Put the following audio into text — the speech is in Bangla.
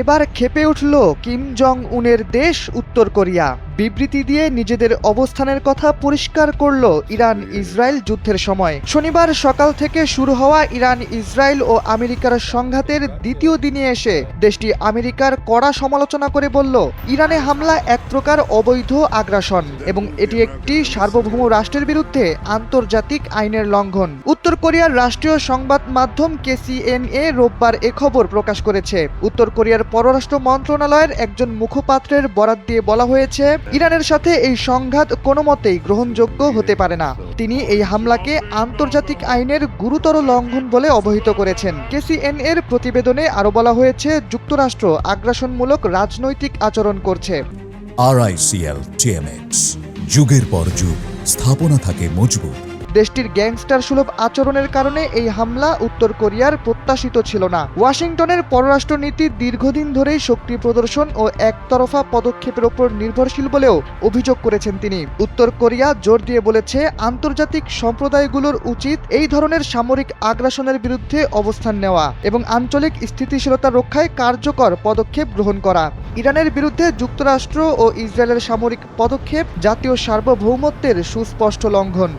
এবার ক্ষেপে উঠল কিম জং উনের দেশ উত্তর কোরিয়া। বিবৃতি দিয়ে নিজেদের অবস্থানের কথা পরিষ্কার করল ইরান ইসরায়েল যুদ্ধের সময়। শনিবার সকাল থেকে শুরু হওয়া ইরান ইসরায়েল ও আমেরিকার সংঘাতের দ্বিতীয় দিনে এসে দেশটি আমেরিকার কড়া সমালোচনা করে বলল, ইরানে হামলা এক প্রকার অবৈধ আগ্রাসন এবং এটি একটি সার্বভৌম রাষ্ট্রের বিরুদ্ধে আন্তর্জাতিক আইনের লঙ্ঘন। উত্তর কোরিয়ার রাষ্ট্রীয় সংবাদ মাধ্যম KCNA রোববার এ খবর প্রকাশ করেছে। উত্তর কোরিয়ার পররাষ্ট্র মন্ত্রণালয়ের একজন মুখপাত্রের বরাত দিয়ে বলা হয়েছে, ইরানের সাথে এই সংঘাত কোনো মতেই গ্রহণযোগ্য হতে পারে না। তিনি এই হামলাকে আন্তর্জাতিক আইনের গুরুতর লঙ্ঘন বলে অবহিত করেছেন। KCNA-র প্রতিবেদনে আরও বলা হয়েছে, যুক্তরাষ্ট্র আগ্রাসনমূলক রাজনৈতিক আচরণ করছে। RICL TMX, যুগের পর যুগ স্থাপনা থাকে মজবুত। দেশটির গ্যাংস্টার সুলভ আচরণের কারণে এই হামলা উত্তর কোরিয়ার প্রত্যাশিত ছিল না। ওয়াশিংটনের পররাষ্ট্রনীতি দীর্ঘদিন ধরেই শক্তি প্রদর্শন ও একতরফা পদক্ষেপের ওপর নির্ভরশীল বলেও অভিযোগ করেছেন তিনি। উত্তর কোরিয়া জোর দিয়ে বলেছে, আন্তর্জাতিক সম্প্রদায়গুলোর উচিত এই ধরনের সামরিক আগ্রাসনের বিরুদ্ধে অবস্থান নেওয়া এবং আঞ্চলিক স্থিতিশীলতা রক্ষায় কার্যকর পদক্ষেপ গ্রহণ করা। ইরানের বিরুদ্ধে যুক্তরাষ্ট্র ও ইসরায়েলের সামরিক পদক্ষেপ জাতীয় সার্বভৌমত্বের সুস্পষ্ট লঙ্ঘন।